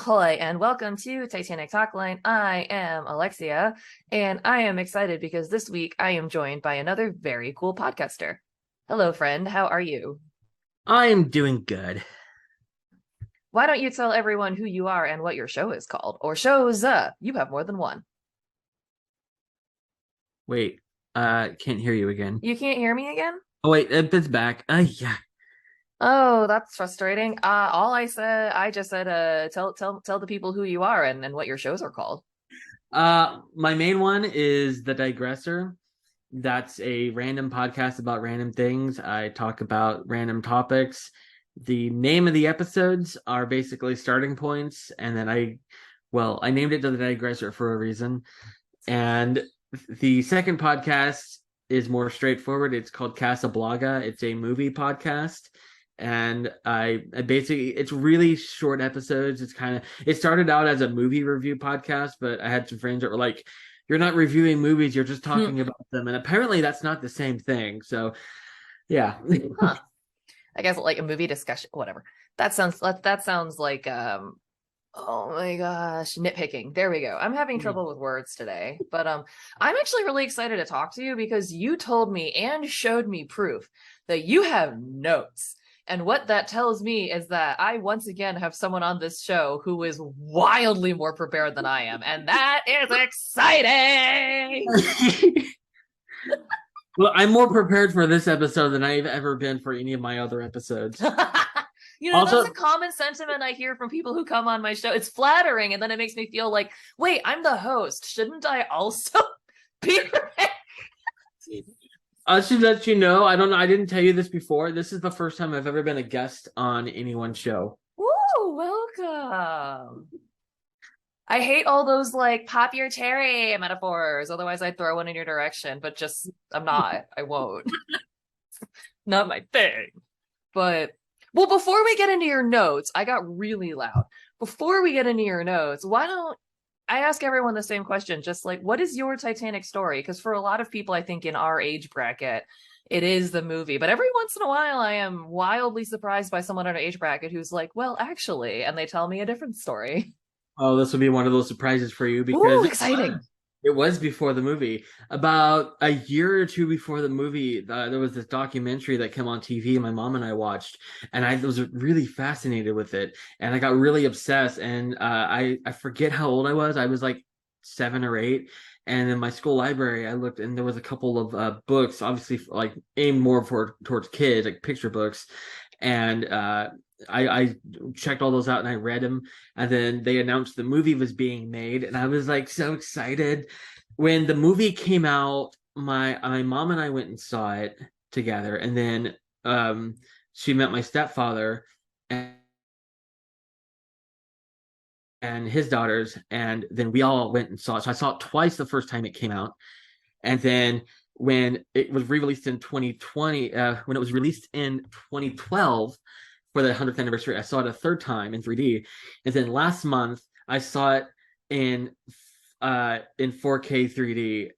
Ahoy, and welcome to Titanic Talkline. I am Alexia, and I am excited because this week I am joined by another very cool podcaster. Hello, friend. How are you? I am doing good. Why don't you tell everyone who you are and what your show is called? Or shows, you have more than one. Wait, can't hear you again. You can't hear me again? Oh wait, it's back. Yeah. Oh, that's frustrating. I just said, tell the people who you are and what your shows are called. My main one is the Digressor. That's a random podcast about random things. I talk about random topics. The name of the episodes are basically starting points, and then I named it the Digressor for a reason. And the second podcast is more straightforward. It's called Casablanca. It's a movie podcast. And I basically, it's really short episodes. It started out as a movie review podcast, but I had some friends that were like, you're not reviewing movies, you're just talking about them. And apparently that's not the same thing. So yeah. Huh. I guess like a movie discussion, whatever. That sounds like oh my gosh, nitpicking. There we go. I'm having trouble with words today, but I'm actually really excited to talk to you because you told me and showed me proof that you have notes. And what that tells me is that I once again have someone on this show who is wildly more prepared than I am, and that is exciting. Well, I'm more prepared for this episode than I've ever been for any of my other episodes. That's a Also, common sentiment I hear from people who come on my show. It's flattering, and then it makes me feel like, wait, I'm the host. Shouldn't I also be prepared? I should let you know. I don't know. I didn't tell you this before. This is the first time I've ever been a guest on anyone's show. Woo, welcome. I hate all those like pop your cherry metaphors. Otherwise, I'd throw one in your direction, but just I'm not. I won't. Not my thing. But well, before we get into your notes, I got really loud. Before we get into your notes, why don't I ask everyone the same question? Just like, what is your Titanic story? Because for a lot of people, I think in our age bracket, it is the movie. But every once in a while, I am wildly surprised by someone in our age bracket who's like, well, actually, and they tell me a different story. Oh, this will be one of those surprises for you because Ooh, exciting. it was before the movie. About a year or two before the movie, there was this documentary that came on TV. My mom and I watched, and I was really fascinated with it, and I got really obsessed. And I forget how old I was. I was like 7 or 8. And in my school library, I looked, and there was a couple of books, obviously like aimed more towards kids, like picture books. And I checked all those out and I read them. And then they announced the movie was being made, and I was like so excited. When the movie came out, my mom and I went and saw it together, and then she met my stepfather and his daughters, and then we all went and saw it. So I saw it twice the first time it came out, and then when it was re-released in 2020, when it was released in 2012 for the 100th anniversary, I saw it a third time in 3D, and then last month I saw it in in 4K 3D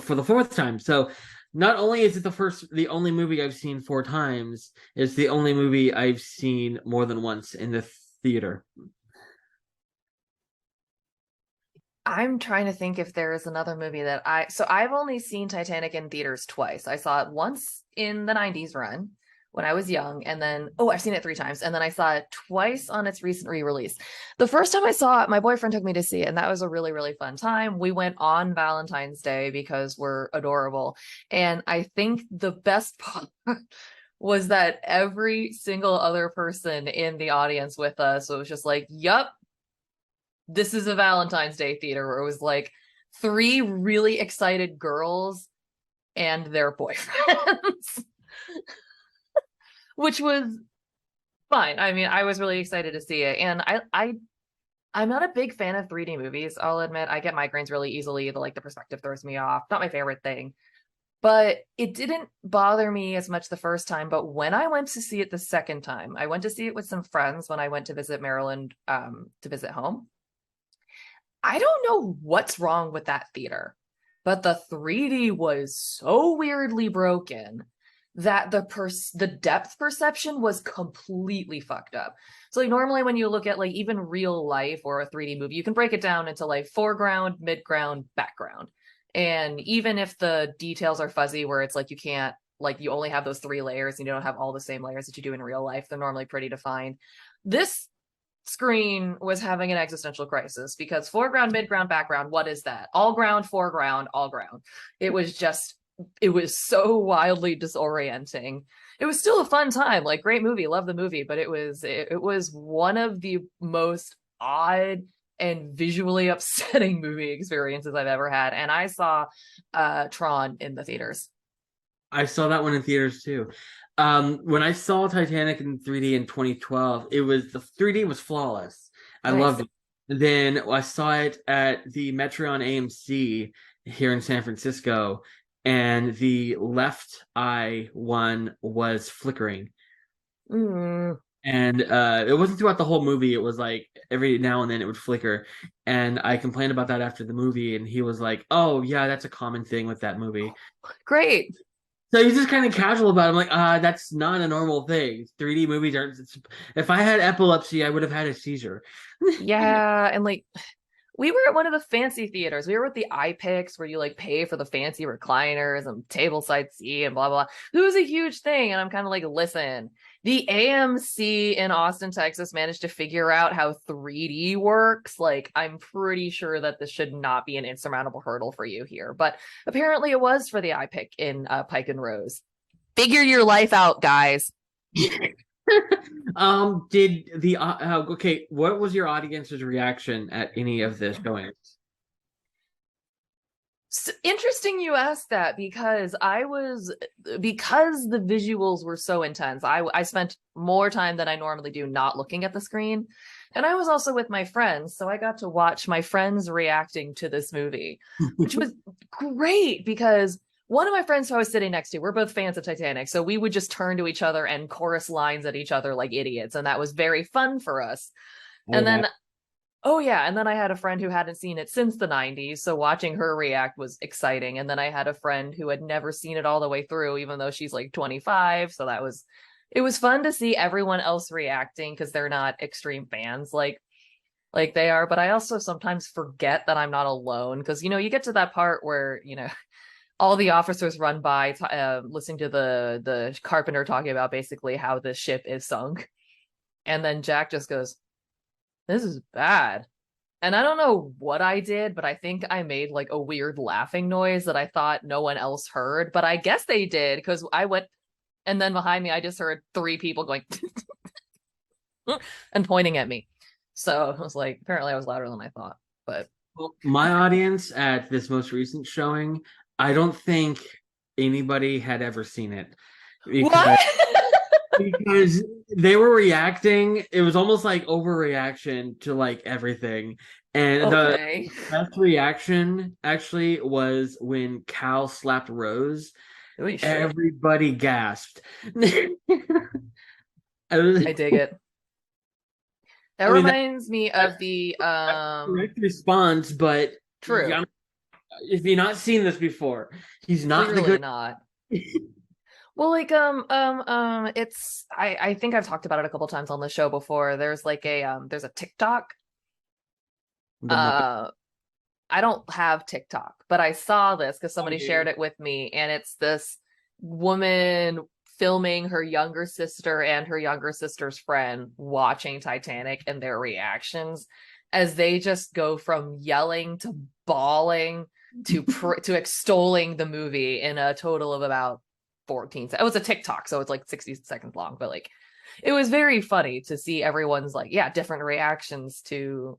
for the fourth time. So not only is it the only movie I've seen 4 times, it's the only movie I've seen more than once in the theater. I'm trying to think if there is another movie that I've only seen Titanic in theaters twice. I saw it once in the 90s run when I was young, and then I've seen it 3 times, and then I saw it twice on its recent re-release. The first time I saw it, my boyfriend took me to see it, and that was a really, really fun time. We went on Valentine's Day because we're adorable. And I think the best part was that every single other person in the audience with us was just like, yup, this is a Valentine's Day theater, where it was like 3 really excited girls and their boyfriends, which was fine. I mean, I was really excited to see it, and I'm not a big fan of 3D movies. I'll admit, I get migraines really easily. The perspective throws me off. Not my favorite thing, but it didn't bother me as much the first time. But when I went to see it the second time, I went to see it with some friends when I went to visit Maryland, to visit home. I don't know what's wrong with that theater, but the 3D was so weirdly broken that the depth perception was completely fucked up. So like normally when you look at like even real life or a 3D movie, you can break it down into like foreground, midground, background. And even if the details are fuzzy where it's like you can't, like you only have those three layers and you don't have all the same layers that you do in real life, they're normally pretty defined. This screen was having an existential crisis because foreground, midground, background, what is that? All ground, foreground, all ground. It was just, it was so wildly disorienting. It was still a fun time, like great movie, love the movie, but it was one of the most odd and visually upsetting movie experiences I've ever had. And I saw Tron in the theaters. I saw that one in theaters too. When I saw Titanic in 3D in 2012, it was the 3D was flawless. I Nice. loved it. Then I saw it at the Metreon AMC here in San Francisco, and the left eye one was flickering. Mm. And it wasn't throughout the whole movie. It was like every now and then it would flicker. And I complained about that after the movie, and he was like, "Oh yeah, that's a common thing with that movie." Great. So he's just kind of casual about it. I'm like, that's not a normal thing. 3D movies aren't. If I had epilepsy, I would have had a seizure. Yeah, and like we were at one of the fancy theaters. We were at the iPix where you like pay for the fancy recliners and table side seat and blah blah. It was a huge thing, and I'm kind of like, listen, the AMC in Austin, Texas, managed to figure out how 3D works. Like, I'm pretty sure that this should not be an insurmountable hurdle for you here, but apparently it was for the iPic in Pike and Rose. Figure your life out, guys. Did the okay? What was your audience's reaction at any of this going? Interesting you asked that because the visuals were so intense. I spent more time than I normally do not looking at the screen, and I was also with my friends, so I got to watch my friends reacting to this movie, which was great because one of my friends who I was sitting next to, we're both fans of Titanic, so we would just turn to each other and chorus lines at each other like idiots, and that was very fun for us. I And have. then Oh yeah, and then I had a friend who hadn't seen it since the 90s, so watching her react was exciting. And then I had a friend who had never seen it all the way through, even though she's like 25, so it was fun to see everyone else reacting because they're not extreme fans like they are, but I also sometimes forget that I'm not alone because you get to that part where, all the officers run by listening to the carpenter talking about basically how the ship is sunk. And then Jack just goes, "This is bad." And I don't know what I did, but I think I made like a weird laughing noise that I thought no one else heard, but I guess they did because I went, and then behind me I just heard three people going and pointing at me. So I was like, apparently I was louder than I thought. But Well, my audience at this most recent showing, I don't think anybody had ever seen it what? because because they were reacting. It was almost like overreaction to like everything. And the Okay. best reaction actually was when Cal slapped Rose. Holy shit. Everybody gasped. I was, I dig it. That I mean, reminds me of the that's the correct response, but true. if you've not seen this before, he's not the Clearly good. not. Well, like it's I think I've talked about it a couple times on the show before. There's a TikTok. The Muppet. Uh I don't have TikTok, but I saw this because Oh, somebody shared dude. it with me, and it's this woman filming her younger sister and her younger sister's friend watching Titanic and their reactions as they just go from yelling to bawling to extolling the movie in a total of about 14 seconds. It was a TikTok, so it's like 60 seconds long, but like it was very funny to see everyone's like, yeah, different reactions to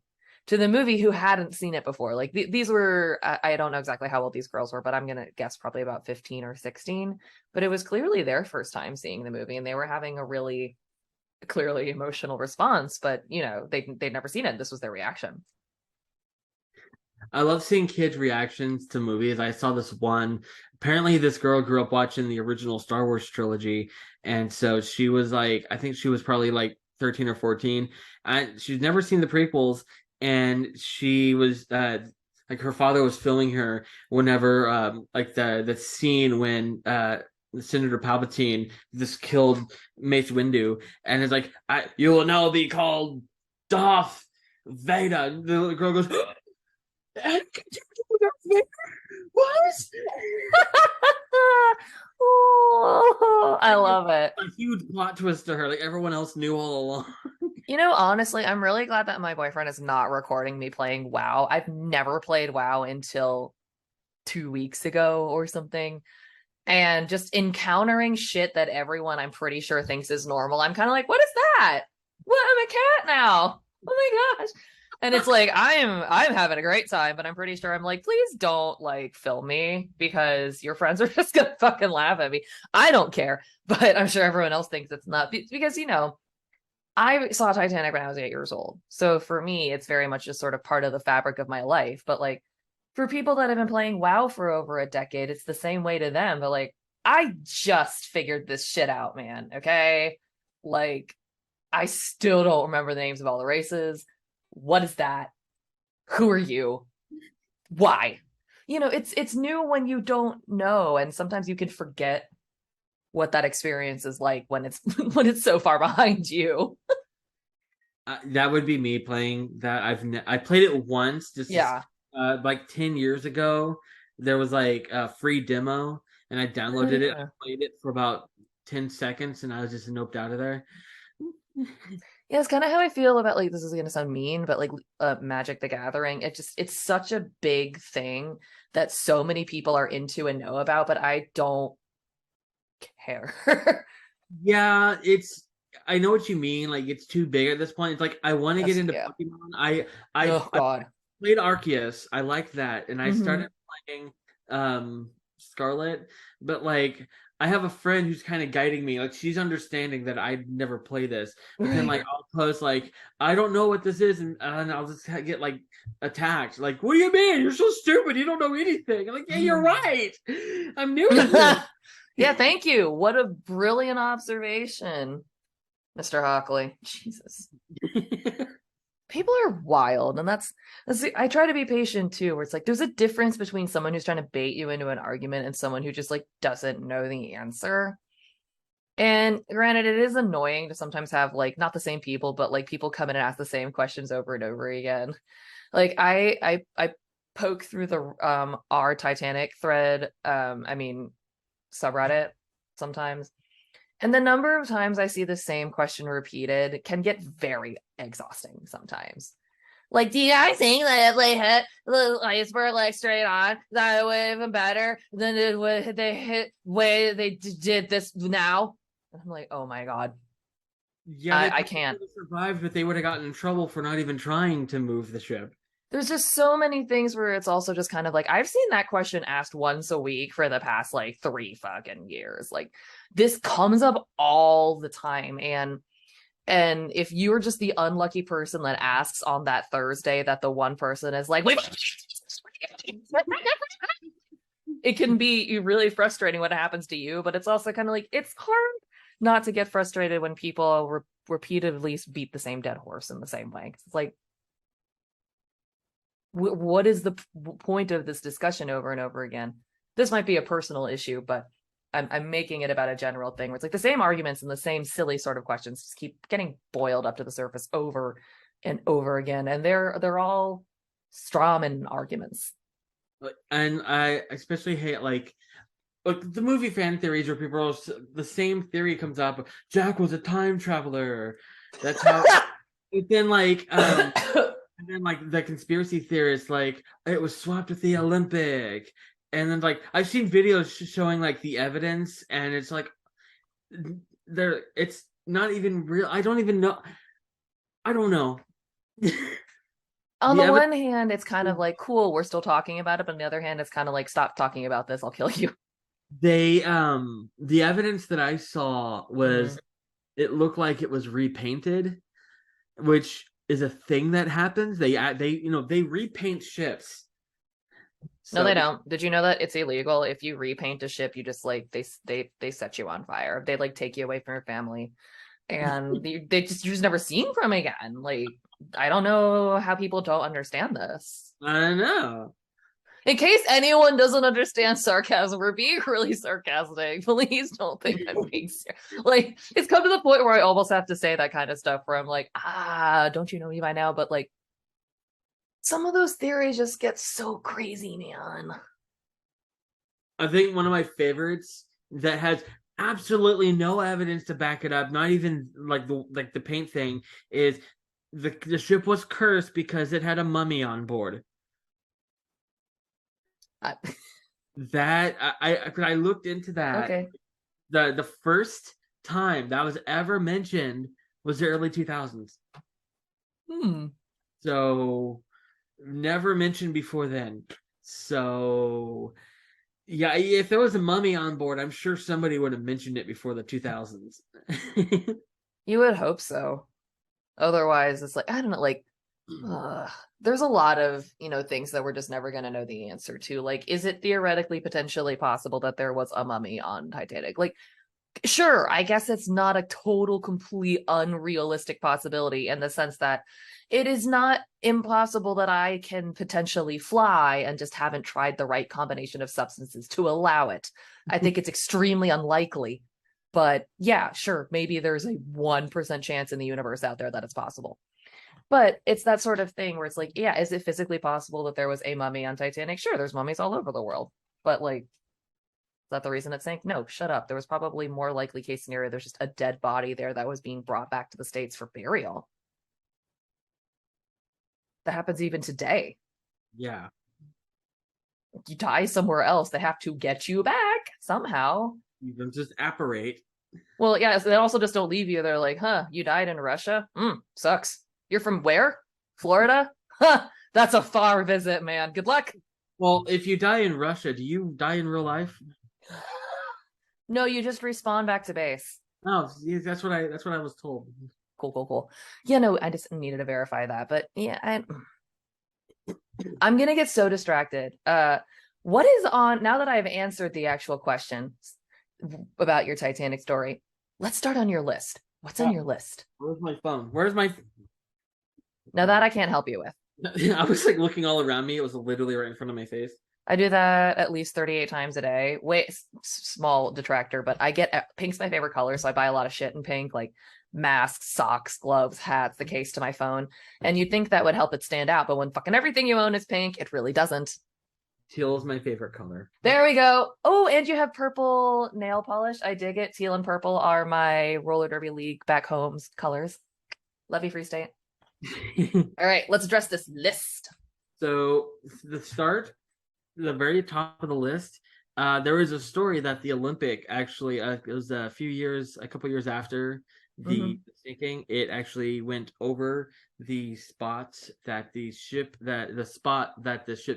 the movie who hadn't seen it before. Like these were, I don't know exactly how old these girls were, but I'm gonna guess probably about 15 or 16. But it was clearly their first time seeing the movie, and they were having a really clearly emotional response. But they'd never seen it. This was their reaction. I love seeing kids' reactions to movies. I saw this one. Apparently, this girl grew up watching the original Star Wars trilogy, and so she was like, I think she was probably like 13 or 14. She's never seen the prequels, and she was like her father was filming her whenever like the scene when Senator Palpatine just killed Mace Windu, and it's like, you will now be called Darth Vader. The little girl goes, and what? Oh, I love it. A huge plot twist to her. Like everyone else knew all along. Honestly, I'm really glad that my boyfriend is not recording me playing WoW. I've never played WoW until 2 weeks ago or something. And just encountering shit that everyone I'm pretty sure thinks is normal. I'm kind of like, what is that? What? I'm a cat now. Oh my gosh. And it's like I'm having a great time, but I'm pretty sure I'm like, please don't like film me because your friends are just gonna fucking laugh at me. I don't care, but I'm sure everyone else thinks it's not because I saw Titanic when I was 8 years old. So for me, it's very much just sort of part of the fabric of my life. But like for people that have been playing WoW for over a decade, it's the same way to them. But like, I just figured this shit out, man. Okay. Like, I still don't remember the names of all the races. What is that? Who are you? Why? It's new when you don't know, and sometimes you can forget what that experience is like when it's when it's so far behind you. That would be me playing that. I played it once, Yeah. like 10 years ago. There was like a free demo, and I downloaded it. I Yeah. played it for about 10 seconds, and I was just noped out of there. Yeah, it's kind of how I feel about like this is gonna sound mean, but like Magic the Gathering, it's such a big thing that so many people are into and know about, but I don't care. Yeah, I know what you mean. Like it's too big at this point. It's like I want to get Yes, into yeah. Pokemon. I Oh God. played Arceus. I liked that, and I Hmm. started playing Scarlet. But like I have a friend who's kind of guiding me. Like she's understanding that I'd never play this. But then Right. like I'll post like I don't know what this is, and I'll just get like attacked. Like what do you mean? You're so stupid. You don't know anything. I'm like yeah, you're right. I'm new to Yeah, thank you. What a brilliant observation, Mr. Hockley. Jesus. this. People are wild, and I try to be patient too, where it's like there's a difference between someone who's trying to bait you into an argument and someone who just like doesn't know the answer. And granted, it is annoying to sometimes have like not the same people, but like people come in and ask the same questions over and over again. Like I poke through the our Titanic thread, I mean subreddit sometimes. And the number of times I see the same question repeated can get very exhausting sometimes. Like, do you guys think that if they hit the iceberg like straight on, that would have been better than it would they hit way they did this now? And I'm like, oh my god, Yeah, they I probably can't. would have survived, but they would have gotten in trouble for not even trying to move the ship. There's just so many things where it's also just kind of like I've seen that question asked once a week for the past like 3 fucking years. Like this comes up all the time, and if you're just the unlucky person that asks on that Thursday that the one person is like, wait, it can be really frustrating what happens to you, but it's also kind of like it's hard not to get frustrated when people repeatedly beat the same dead horse in the same way. It's like, what is the point of this discussion over and over again? This might be a personal issue, but I'm making it about a general thing where it's like the same arguments and the same silly sort of questions just keep getting boiled up to the surface over and over again, and they're all strawman arguments. And I especially hate like the movie fan theories where people are the same theory comes up. Jack was a time traveler. That's how. But then and then like the conspiracy theorists like it was swapped with the Olympic, and then like I've seen videos showing like the evidence, and it's like it's not even real. I don't even know. I don't know. On The the evidence one hand, it's kind of like cool, we're still talking about it, but on the other hand, it's kind of like stop talking about this, I'll kill you. the evidence that I saw Mm-hmm. was it looked like it was repainted, which is a thing that happens. They repaint ships. No, they So don't. Did you know that it's illegal if you repaint a ship? You just like they set you on fire. They like take you away from your family, and you're just never seen from again. Like I don't know how people don't understand this. I don't know. In case anyone doesn't understand sarcasm, we're being really sarcastic. Please don't think I'm being serious. Like, it's come to the point where I almost have to say that kind of stuff where I'm like, don't you know me by now? But like, some of those theories just get so crazy, man. I think one of my favorites that has absolutely no evidence to back it up, not even like the paint thing, is the ship was cursed because it had a mummy on board. I, That I looked into that. okay. The first time that was ever mentioned was the early 2000s. Hmm. So never mentioned before then. So yeah, if there was a mummy on board, I'm sure somebody would have mentioned it before the 2000s. You would hope so. Otherwise, it's like, I don't know, like, there's a lot of, things that we're just never going to know the answer to. Like, is it theoretically potentially possible that there was a mummy on Titanic? Like, sure, I guess it's not a total, complete, unrealistic possibility in the sense that it is not impossible that I can potentially fly and just haven't tried the right combination of substances to allow it. I think it's extremely unlikely. But yeah, sure, maybe there's a 1% chance in the universe out there that it's possible. But it's that sort of thing where it's like, yeah, is it physically possible that there was a mummy on Titanic? Sure, there's mummies all over the world. But like, is that the reason it sank? No, shut up. There was probably more likely case scenario. There's just a dead body there that was being brought back to the States for burial. That happens even today. Yeah. You die somewhere else, they have to get you back somehow. You can just apparate. Well, yeah, so they also just don't leave you. They're like, huh, you died in Russia? Sucks. You're from where? Florida? Huh, that's a far visit, man. Good luck. Well, if you die in Russia, do you die in real life? No, you just respawn back to base. Oh, yeah, that's what I was told. Cool, cool, cool. Yeah, no, I just needed to verify that. But yeah, I'm gonna get so distracted. What is on now that I've answered the actual question about your Titanic story? Let's start on your list. What's on your list? Where's my phone? Where's my? Now that I can't help you with. I was like looking all around me. It was literally right in front of my face. I do that at least 38 times a day. Wait, small detractor, but I get pink's my favorite color, so I buy a lot of shit in pink, like masks, socks, gloves, hats, the case to my phone. And you'd think that would help it stand out, but when fucking everything you own is pink, it really doesn't. Teal is my favorite color. There we go. Oh, and you have purple nail polish. I dig it. Teal and purple are my roller derby league back home's colors. Love you, Free State. All right, let's address this list. So the very top of the list, there was a story that the Olympic actually, it was a couple years after the sinking, it actually went over the spot that the ship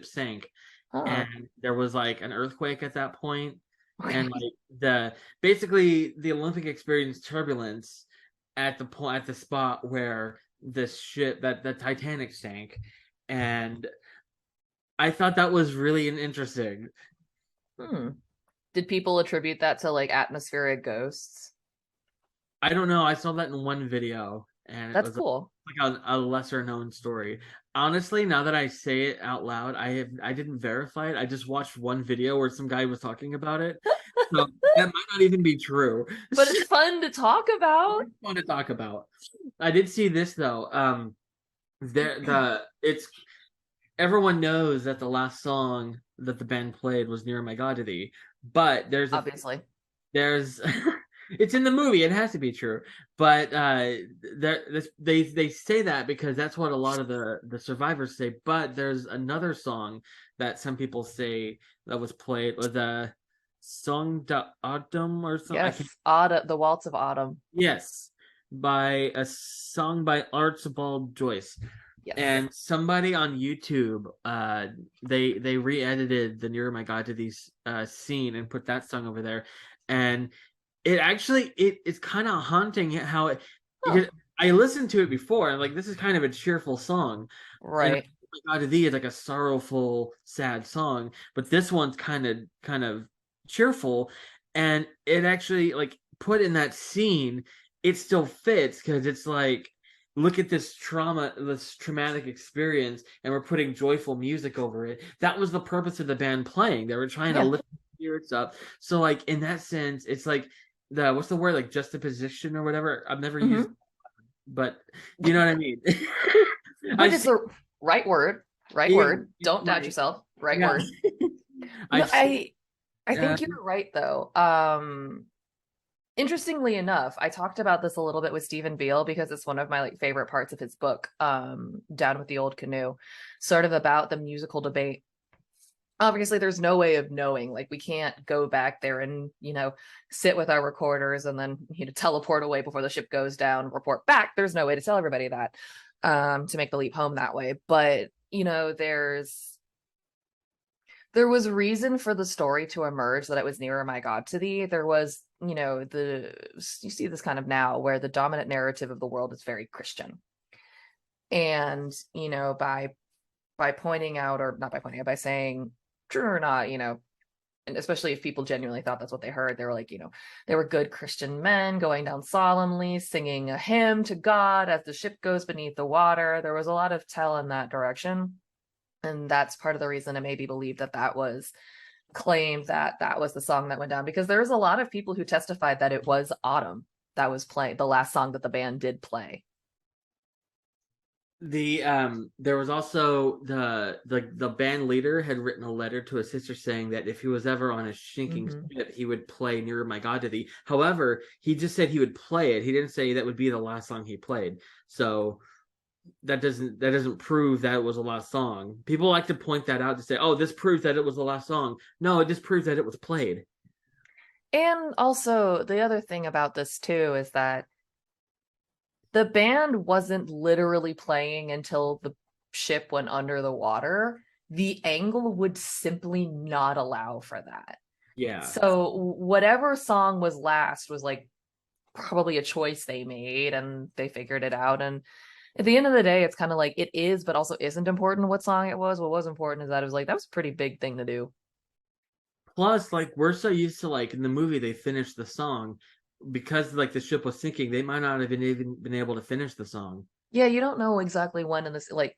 sank, and there was like an earthquake at that point, and like basically the Olympic experienced turbulence at the spot where this ship that the Titanic sank, and I thought that was really interesting. Did people attribute that to like atmospheric ghosts? I don't know. I saw that in one video, and That's cool. Like a lesser known story. Honestly, now that I say it out loud, I didn't verify it. I just watched one video where some guy was talking about it. So that might not even be true. But it's fun to talk about. It's fun to talk about. I did see this though. It's everyone knows that the last song that the band played was "Near My God to Thee," but Obviously there's it's in the movie. It has to be true, but they say that because that's what a lot of the survivors say. But there's another song that some people say that was played was a song d'Autumn or something. Yes, Autumn, the Waltz of Autumn. Yes, by a song by Archibald Joyce. Yes. And somebody on YouTube, they re-edited the "Near My God to These" scene and put that song over there, and it's kind of haunting how it. Because I listened to it before, and like this is kind of a cheerful song, right? And, "Oh My God to Thee" is like a sorrowful, sad song, but this one's kind of cheerful, and it actually like put in that scene, it still fits because it's like look at this trauma, this traumatic experience, and we're putting joyful music over it. That was the purpose of the band playing. They were trying to Yeah. lift spirits up. So like in that sense, it's like the what's the word, like juxtaposition or whatever. I've never used, Hmm. but you know what I mean. But I've it's seen, the right word, right yeah, word. Don't doubt right, yourself. Right yeah. word. No, I've seen, I uh, think you're right though. Interestingly enough, I talked about this a little bit with Stephen Beale because it's one of my like favorite parts of his book, Down with the Old Canoe, sort of about the musical debate. Obviously, there's no way of knowing. Like, we can't go back there and, sit with our recorders and then, teleport away before the ship goes down, report back. There's no way to tell everybody that, to make the leap home that way. But, there was reason for the story to emerge that it was nearer my God to thee. There was, you see this kind of now where the dominant narrative of the world is very Christian. And, by pointing out, or not by pointing out, by saying true or not, and especially if people genuinely thought that's what they heard, they were like, they were good Christian men going down solemnly, singing a hymn to God as the ship goes beneath the water. There was a lot of tell in that direction. And that's part of the reason it maybe believed that that was claimed, that that was the song that went down, because there's a lot of people who testified that it was Autumn that was playing, the last song that the band did play. there was also the band leader had written a letter to his sister saying that if he was ever on a sinking Mm-hmm. ship, he would play Nearer My God to Thee. However, he just said he would play it. He didn't say that would be the last song he played. So that doesn't prove that it was the last song. People like to point that out to say, "Oh, this proves that it was the last song." No, it just proves that it was played. And also, the other thing about this too is that the band wasn't literally playing until the ship went under the water. The angle would simply not allow for that. Yeah. So whatever song was last was like probably a choice they made, and they figured it out. And at the end of the day, it's kind of like it is, but also isn't important what song it was. What was important is that it was like that was a pretty big thing to do. Plus, like we're so used to like in the movie they finished the song because like the ship was sinking, they might not have even been able to finish the song. Yeah, you don't know exactly when in this, like,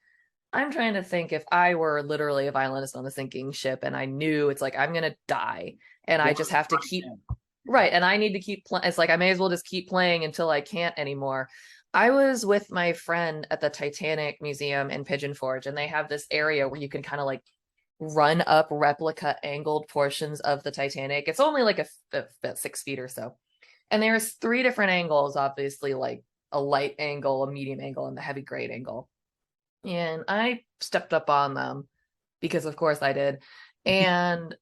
I'm trying to think if I were literally a violinist on a sinking ship and I knew it's like I'm gonna die and I Well, just have to keep right, and I need to keep playing. It's like I may as well just keep playing until I can't anymore. I was with my friend at the Titanic Museum in Pigeon Forge, and they have this area where you can kind of like run up replica angled portions of the Titanic. It's only like about 6 feet or so. And there's three different angles, obviously, like a light angle, a medium angle, and the heavy grade angle. And I stepped up on them because, of course, I did. And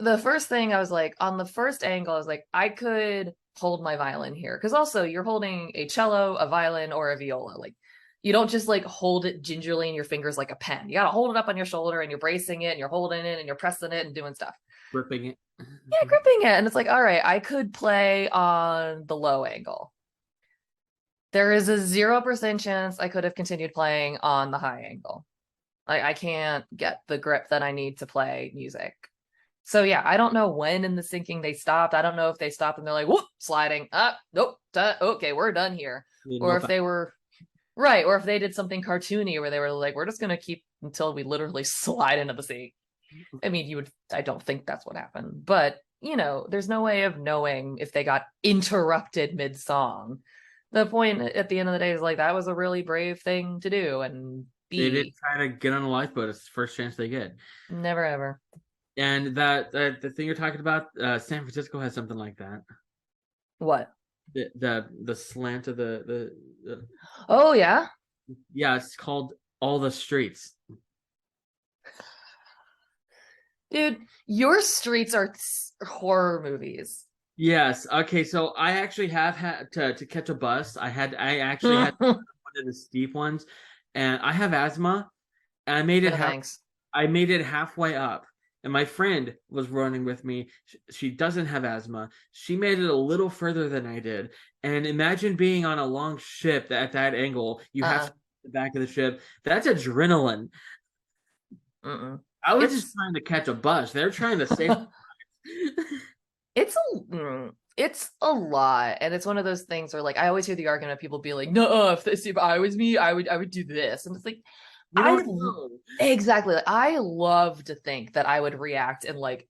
the first thing I was like, on the first angle, I was like, I could hold my violin here. Because also, you're holding a cello, a violin, or a viola. Like, you don't just like hold it gingerly in your fingers like a pen. You got to hold it up on your shoulder and you're bracing it and you're holding it and you're pressing it and doing stuff. Ripping it. Yeah, gripping it. And it's like, all right, I could play on the low angle. There is a 0% chance I could have continued playing on the high angle. Like, I can't get the grip that I need to play music. So yeah, I don't know when in the sinking they stopped. I don't know if they stopped and they're like, whoop, sliding up, nope, okay, we're done here. Or No, if they were right, or if they did something cartoony where they were like, we're just gonna keep until we literally slide into the sea. I mean, I don't think that's what happened, but there's no way of knowing if they got interrupted mid-song. The point at the end of the day is like that was a really brave thing to do, and they did B, try to get on a lifeboat. It's the first chance they get. never ever. And that the thing you're talking about, San Francisco has something like that. What? The slant of Oh yeah. yeah, it's called All the Streets. Dude, your streets are horror movies. Yes. Okay. So I actually have had to catch a bus. I actually had No one of the steep ones, and I have asthma. And thanks. I made it halfway up, and my friend was running with me. She doesn't have asthma. She made it a little further than I did. And imagine being on a long ship at that angle. You have Uh-uh. to the back of the ship. That's adrenaline. Mm-mm. I was just It's trying to catch a bus. They're trying to save. it's a It's a lot, and it's one of those things where like I always hear the argument of people be like, "No, if I was me, I would do this," and it's like You don't know. exactly. Like, I love to think that I would react in like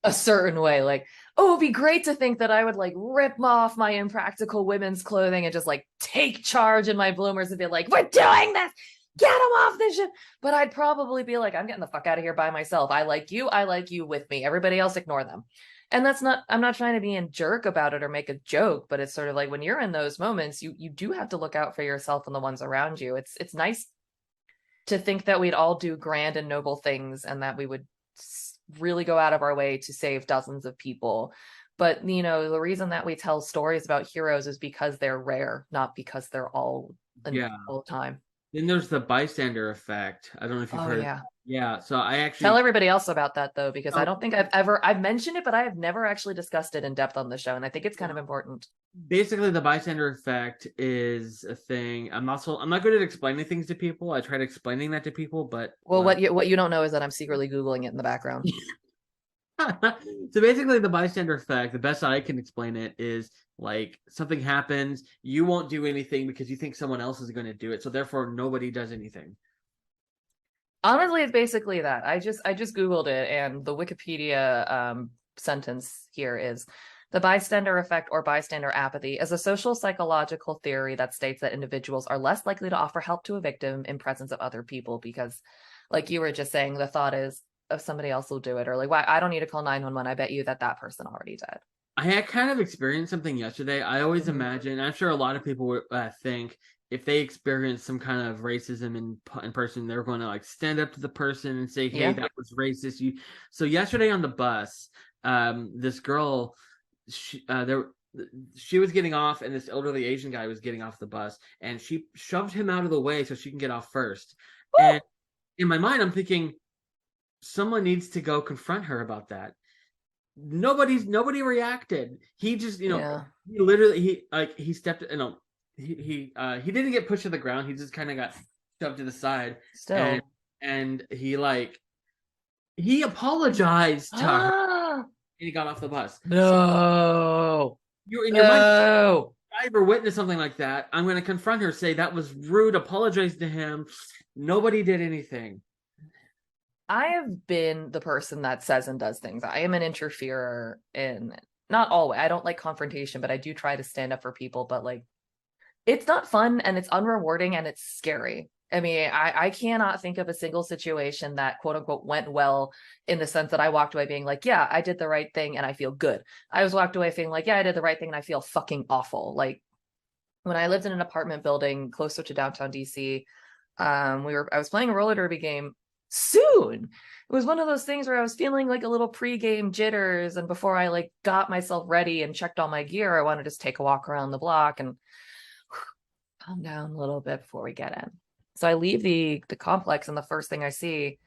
a certain way. Like, oh, it'd be great to think that I would like rip off my impractical women's clothing and just like take charge in my bloomers and be like, "We're doing this. Get them off this shit." But I'd probably be like, "I'm getting the fuck out of here by myself. I like you. I like you with me. Everybody else, ignore them." And that's not, I'm not trying to be a jerk about it or make a joke, but it's sort of like when you're in those moments, you do have to look out for yourself and the ones around you. It's nice to think that we'd all do grand and noble things and that we would really go out of our way to save dozens of people. But, you know, the reason that we tell stories about heroes is because they're rare, not because they're Yeah. all the time. Then there's the bystander effect. I don't know if you've Oh, heard. yeah. Yeah. So I Tell actually. everybody else about that, though, because I Oh, don't think I've mentioned it, but I have never actually discussed it in depth on the show. And I think it's kind of important. basically the bystander effect is a thing. I'm not good at explaining things to people. I tried explaining that to people, but Well, what you don't know is that I'm secretly Googling it in the background. so basically the bystander effect, the best I can explain it is like something happens, you won't do anything because you think someone else is going to do it, so therefore nobody does anything. Honestly, it's basically that. I just Googled it, and the Wikipedia sentence here is the bystander effect or bystander apathy is a social psychological theory that states that individuals are less likely to offer help to a victim in presence of other people because, like you were just saying, the thought is if somebody else will do it, or like, why I don't need to call 911. I bet you that person already did. I had kind of experienced something yesterday. I always Mhm. imagine, I'm sure a lot of people would think if they experience some kind of racism in person, they're going to like stand up to the person and say, "Hey, Yeah. that was racist." You. So yesterday on the bus, this girl, there, she was getting off, and this elderly Asian guy was getting off the bus, and she shoved him out of the way so she can get off first. And Woo! in my mind, I'm thinking someone needs to go confront her about that. Nobody reacted. He just, Yeah. he literally he stepped, he didn't get pushed to the ground. He just kind of got shoved to the side, and Still. he like he apologized to her, and Ah, he got off the bus. So no. you're in your mind, No. if I ever witness something like that, I'm going to confront her, say that was rude, apologize to him. Nobody did anything. I have been the person that says and does things. I am an interferer in not always. I don't like confrontation, but I do try to stand up for people. But like, it's not fun and it's unrewarding and it's scary. I mean, I cannot think of a single situation that quote unquote went well in the sense that I walked away being like, yeah, I did the right thing and I feel good. I was walked away feeling like, yeah, I did the right thing and I feel fucking awful. Like when I lived in an apartment building closer to downtown DC, I was playing a roller derby game soon. It was one of those things where I was feeling like a little pre-game jitters, and before I like got myself ready and checked all my gear, I wanted to just take a walk around the block and calm down a little bit before we get in. So I leave the complex, and the first thing I see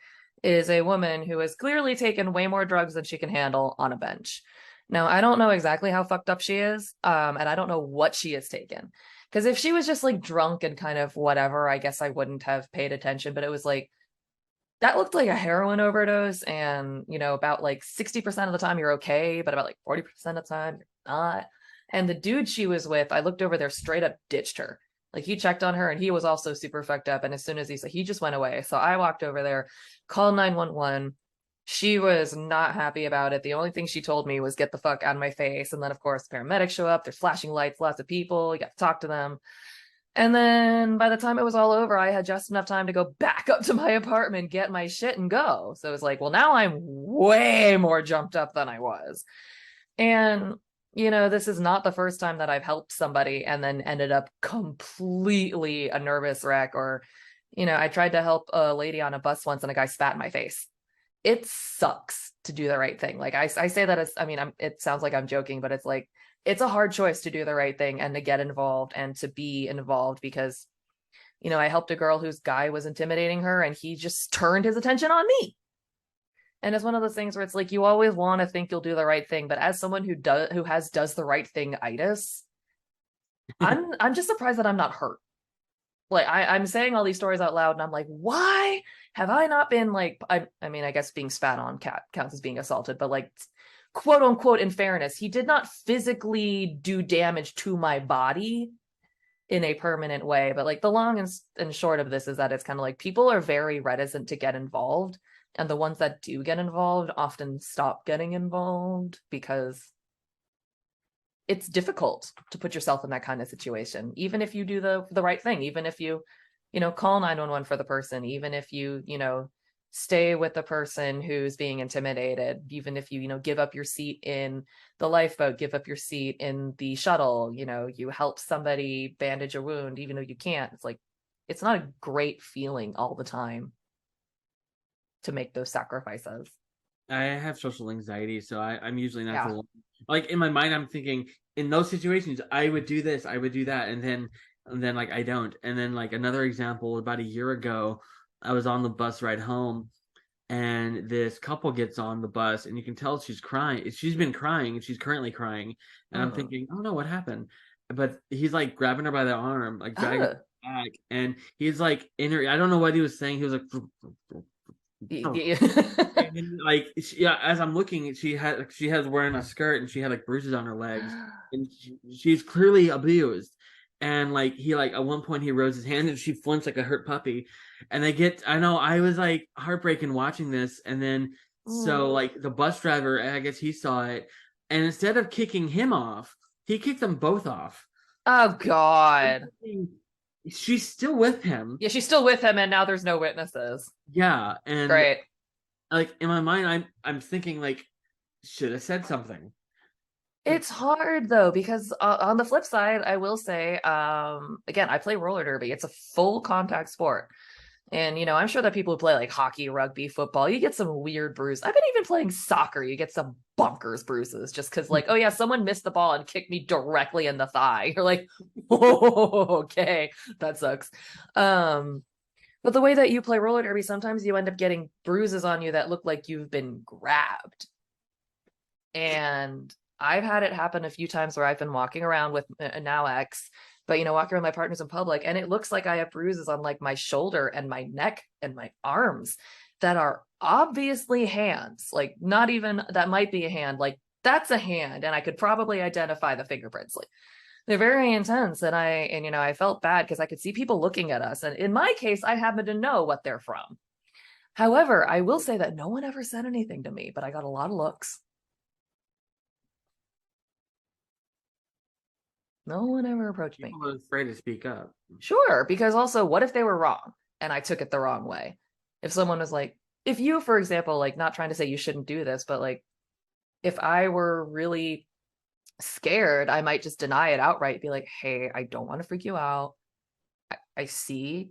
is a woman who has clearly taken way more drugs than she can handle on a bench. Now, I don't know exactly how fucked up she is, and I don't know what she has taken. Because if she was just like drunk and kind of whatever, I guess I wouldn't have paid attention. But it was like that looked like a heroin overdose, and you know, about like 60% of the time you're okay, but about like 40% of the time you're not. And the dude she was with, I looked over there, straight up ditched her. Like he checked on her and he was also super fucked up. And as soon as he just went away. So I walked over there, called 911. She was not happy about it. The only thing she told me was get the fuck out of my face. And then of course paramedics show up, there's flashing lights, lots of people, you got to talk to them. And then by the time it was all over, I had just enough time to go back up to my apartment, get my shit, and go. So it was like, well, now I'm way more jumped up than I was. And, you know, this is not the first time that I've helped somebody and then ended up completely a nervous wreck. Or, you know, I tried to help a lady on a bus once and a guy spat in my face. It sucks to do the right thing. Like I say that as, I mean, it sounds like I'm joking, but it's like, it's a hard choice to do the right thing and to get involved and to be involved because, you know, I helped a girl whose guy was intimidating her and he just turned his attention on me. And it's one of those things where it's like you always want to think you'll do the right thing, but as someone who does the right thing itis, I'm just surprised that I'm not hurt. Like I'm saying all these stories out loud and I'm like, why have I not been like I mean, I guess being spat on counts as being assaulted, but like quote unquote, in fairness, he did not physically do damage to my body in a permanent way. But like the long and short of this is that it's kind of like people are very reticent to get involved. And the ones that do get involved often stop getting involved because it's difficult to put yourself in that kind of situation, even if you do the right thing, even if you, call 911 for the person, even if you, stay with the person who's being intimidated, even if you, give up your seat in the lifeboat, give up your seat in the shuttle, you help somebody bandage a wound, even though you can't. It's like, it's not a great feeling all the time to make those sacrifices. I have social anxiety, so I'm usually not the Yeah. one. Like in my mind, I'm thinking in those situations, I would do this, I would do that, and then like I don't. And then like another example, about a year ago, I was on the bus ride home, and this couple gets on the bus, and you can tell she's crying. She's been crying, and she's currently crying. And I'm Mm. thinking, oh no, what happened? But he's like grabbing her by the arm, like dragging her back, and he's like in her. I don't know what he was saying. He was like. And like yeah, as I'm looking, she has wearing a skirt and she had like bruises on her legs, and she's clearly abused. And like he like at one point he rose his hand and she flinched like a hurt puppy. And I know I was like heartbreaking watching this, and then so Mm. like the bus driver, I guess he saw it, and instead of kicking him off, he kicked them both off. Oh God. She's still with him. Yeah, she's still with him, and now there's no witnesses. Yeah, and Great. like in my mind, I'm thinking like should have said something. It's hard though, because on the flip side, I will say, again, I play roller derby. It's a full contact sport. And, I'm sure that people who play like hockey, rugby, football, you get some weird bruises. I've been even playing soccer. You get some bonkers bruises just because, like, oh yeah, someone missed the ball and kicked me directly in the thigh. You're like, oh, okay, that sucks. But the way that you play roller derby, sometimes you end up getting bruises on you that look like you've been grabbed. And I've had it happen a few times where I've been walking around with a now ex, but walking around with my partners in public, and it looks like I have bruises on like my shoulder and my neck and my arms that are obviously hands. Like not even that might be a hand, like that's a hand, and I could probably identify the fingerprints. Like they're very intense, and I felt bad because I could see people looking at us, and in my case, I happen to know what they're from. However, I will say that no one ever said anything to me, but I got a lot of looks. No one ever approached me. People are afraid to speak up. Sure, because also, what if they were wrong and I took it the wrong way? If someone was like, if you, for example, like not trying to say you shouldn't do this, but like if I were really scared, I might just deny it outright, be like, hey, I don't want to freak you out. I see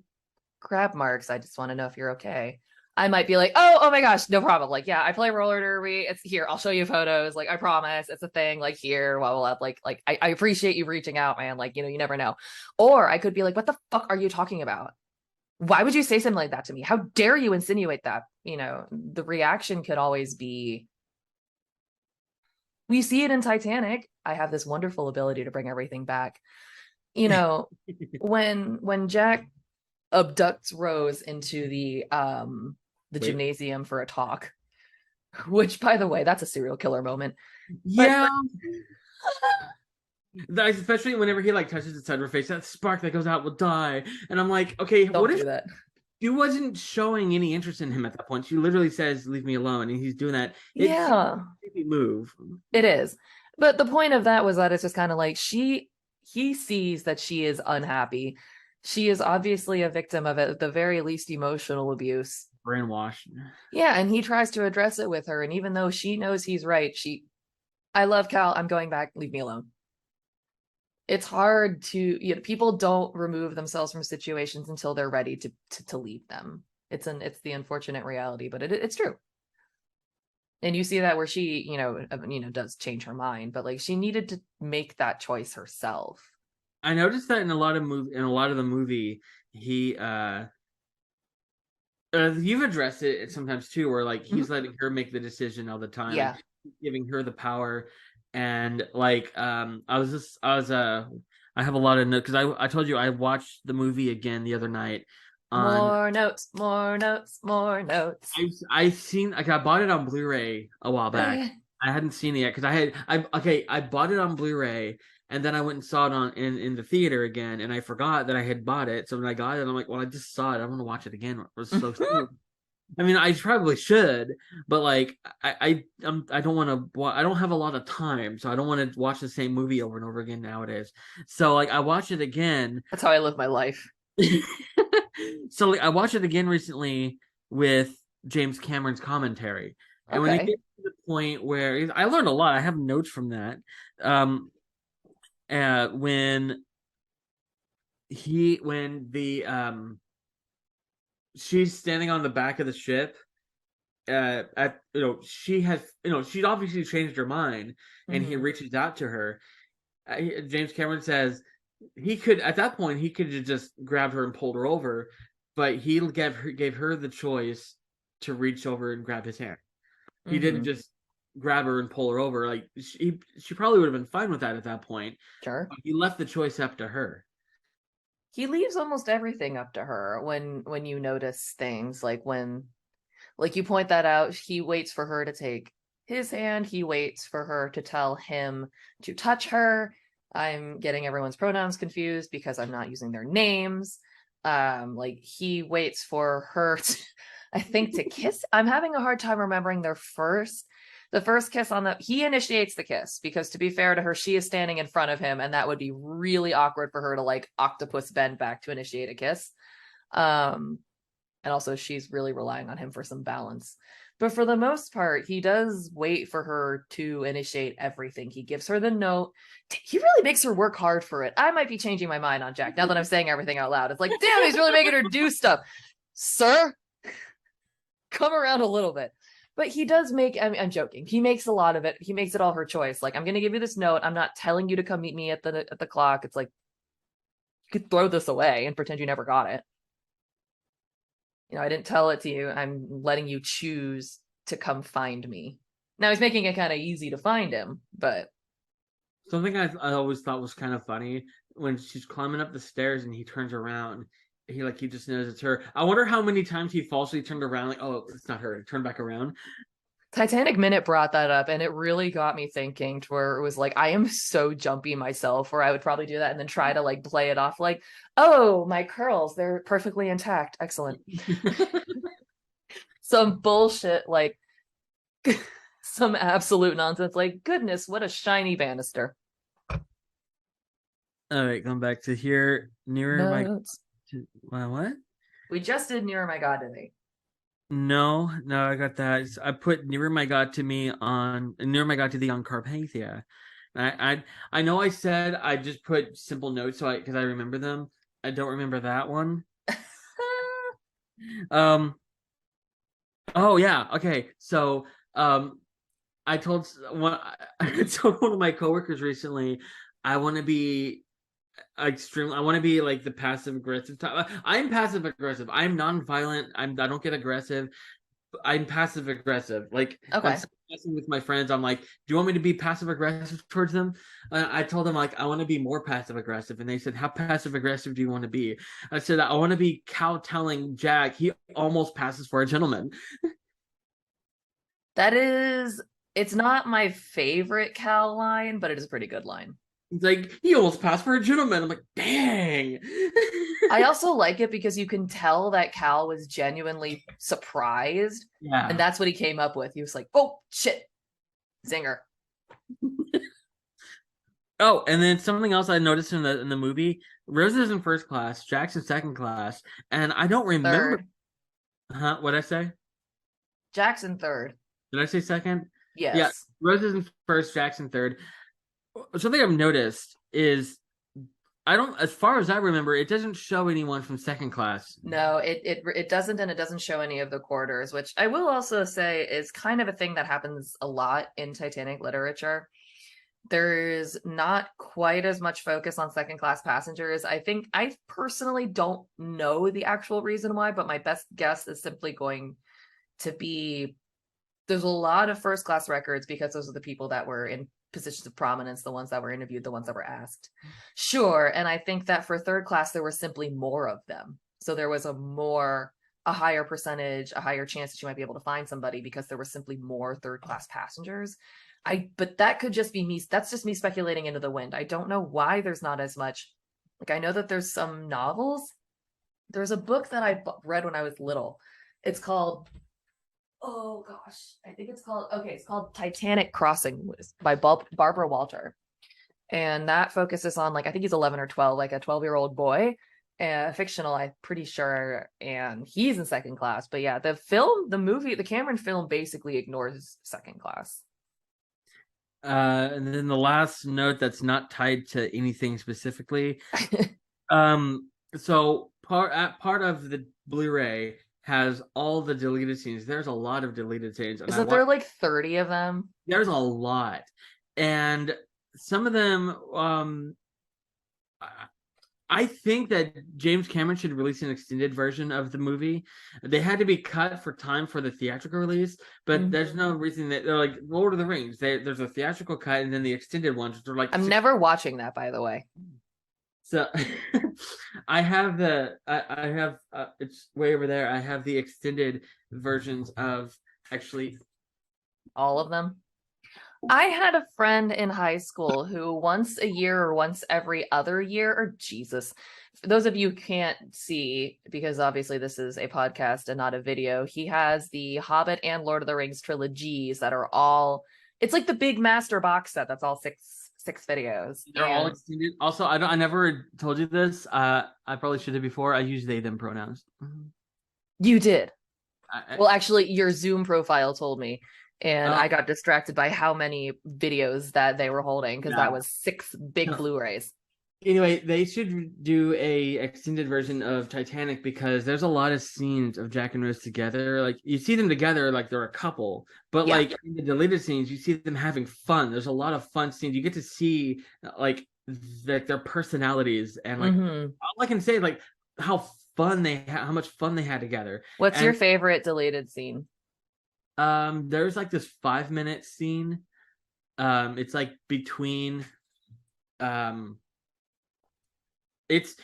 grab marks. I just want to know if you're okay. I might be like, oh my gosh, no problem. Like, yeah, I play roller derby. It's here. I'll show you photos. Like, I promise, it's a thing. Like here, blah blah blah. Like I appreciate you reaching out, man. Like, you never know. Or I could be like, what the fuck are you talking about? Why would you say something like that to me? How dare you insinuate that? The reaction could always be. We see it in Titanic. I have this wonderful ability to bring everything back. When Jack abducts Rose into the Wait. gymnasium for a talk, which by the way, that's a serial killer moment. Yeah. Especially whenever he like touches the side of her face, that spark that goes out will die. And I'm like, okay, Don't what if do that. she wasn't showing any interest in him at that point? She literally says, "Leave me alone," and he's doing that. It's a Yeah, creepy move. it is. But the point of that was that it's just kind of like he sees that she is unhappy. She is obviously a victim of, at the very least, emotional abuse. Brainwashed. Yeah, and he tries to address it with her, and even though she knows he's right, I love Cal, I'm going back, leave me alone. It's hard to, people don't remove themselves from situations until they're ready to leave them. It's the unfortunate reality, but it's true. And you see that where she, does change her mind, but like she needed to make that choice herself. I noticed that in a lot of the movie, he you've addressed it sometimes too, where like he's letting her make the decision all the time, Yeah. like giving her the power. And like I have a lot of notes because I told you I watched the movie again the other night on More notes, more notes, more notes. I seen like I bought it on Blu-ray a while back, I hadn't seen it yet because I bought it on Blu-ray and then I went and saw it in the theater again and I forgot that I had bought it. So when I got it, I'm like, well, I just saw it. I want to watch it again. It was so soon. I mean, I probably should, but like, I don't want to. I don't have a lot of time, so I don't want to watch the same movie over and over again nowadays. So like, I watched it again. That's how I live my life. So like, I watched it again recently with James Cameron's commentary, and when it Okay. gets to the point where I learned a lot, I have notes from that. Um, when the she's standing on the back of the ship at she has she's obviously changed her mind and he Mm-hmm. reaches out to her. James Cameron says he could at that point he could have just grabbed her and pulled her over, but he gave her the choice to reach over and grab his hand. He didn't Mm-hmm. just grab her and pull her over. Like she probably would have been fine with that at that point. Sure. But he left the choice up to her. He leaves almost everything up to her when you notice things like you point that out. He waits for her to take his hand. He waits for her to tell him to touch her. I'm getting everyone's pronouns confused because I'm not using their names. Like he waits for her to, I think, to kiss. I'm having a hard time remembering the first kiss on the he initiates the kiss because to be fair to her, she is standing in front of him, and that would be really awkward for her to like octopus bend back to initiate a kiss. Um, and also she's really relying on him for some balance. But for the most part, he does wait for her to initiate everything. He gives her the note. He really makes her work hard for it. I might be changing my mind on Jack now that I'm saying everything out loud. It's like, damn, he's really making her do stuff. Sir, come around a little bit. But he does make, I mean, I'm joking. He makes a lot of it. He makes it all her choice. Like, I'm going to give you this note. I'm not telling you to come meet me at the clock. It's like, you could throw this away and pretend you never got it. I didn't tell it to you. I'm letting you choose to come find me. Now he's making it kind of easy to find him, but Something I always thought was kind of funny when she's climbing up the stairs and he turns around. He just knows it's her. I wonder how many times he falsely turned around, like, oh, it's not her. Turn back around. Titanic Minute brought that up, and it really got me thinking to where it was like, I am so jumpy myself, where I would probably do that and then try to like play it off like, oh, my curls, they're perfectly intact. Excellent. Some bullshit, like some absolute nonsense, like, goodness, what a shiny banister. All right, going back to here. Nearer my Notes. what? We just did Nearer My God today. No, no, I got that. I put nearer my God to me on near my God to thee on Carpathia. I know I said I just put simple notes so I because I remember them. I don't remember that one. Um. Oh yeah. Okay. So I told one I told one of my coworkers recently I want to be extremely I want to be like the passive aggressive type. I'm passive aggressive. I'm non-violent. I don't get aggressive. I'm passive aggressive. Like when Okay. I'm messing with my friends, I'm like, "Do you want me to be passive aggressive towards them?" I told them like I want to be more passive aggressive, and they said, "How passive aggressive do you want to be?" I said, "I want to be kowtowing Jack. He almost passes for a gentleman." That is, it's not my favorite Cal line, but it is a pretty good line. He's like, "He almost passed for a gentleman." I'm like, "Dang." I also like it because you can tell that Cal was genuinely surprised, and Yeah. that's what he came up with. He was like, "Oh shit, zinger." Oh, and then something else I noticed in the movie, Rose is in first class, Jack's in second class, and I don't remember. Third, Huh? What'd I say? Jackson third. Did I say second? Yeah, Yes. Rose is in first, Jackson third. Something I've noticed is I don't, as far as I remember, it doesn't show anyone from second class. No, it doesn't, and it doesn't show any of the quarters, which I will also say is kind of a thing that happens a lot in Titanic literature. There's not quite as much focus on second class passengers. I think I personally don't know the actual reason why, but my best guess is simply going to be there's a lot of first class records because those are the people that were in positions of prominence, the ones that were interviewed, the ones that were asked. Sure. And I think that for third class, there were simply more of them. So there was a higher percentage, a higher chance that you might be able to find somebody because there were simply more third class passengers. But that could just be me. That's just me speculating into the wind. I don't know why there's not as much. Like, I know that there's some novels. There's a book that I read when I was little. It's called, oh gosh, I think it's called Titanic Crossing by Barbara Walter. And that focuses on, like, I think he's 11 or 12, like a 12-year-old boy, fictional, I'm pretty sure, and he's in second class. But yeah, the Cameron film basically ignores second class. And then the last note that's not tied to anything specifically. So part of the Blu-ray has all the deleted scenes. There's a lot of deleted scenes, and Isn't there like 30 of them? there's a lot, and some of them, I think that James Cameron should release an extended version of the movie. They had to be cut for time for the theatrical release, but there's no reason that they're like Lord of the Rings. There's a theatrical cut and then the extended ones. They're like I'm never watching that, by the way. So I have it's way over there. I have the extended versions of actually all of them. I had a friend in high school who once a year or once every other year, or Jesus, for those of you who can't see, because obviously this is a podcast and not a video, he has the Hobbit and Lord of the Rings trilogies that are all, it's like the big master box set that's all six videos. They're all extended. Also, I never told you this. I probably should have before. I use they them pronouns. You did. Well, actually, your Zoom profile told me. And I got distracted by how many videos that they were holding, because that was 6 big Blu-rays. Anyway, they should do a extended version of Titanic, because there's a lot of scenes of Jack and Rose together. Like, you see them together like they're a couple, but like in the deleted scenes, you see them having fun. There's a lot of fun scenes. You get to see like their personalities, and like all I can say, like how much fun they had together. What's your favorite deleted scene? There's like this 5-minute scene. It's like between it's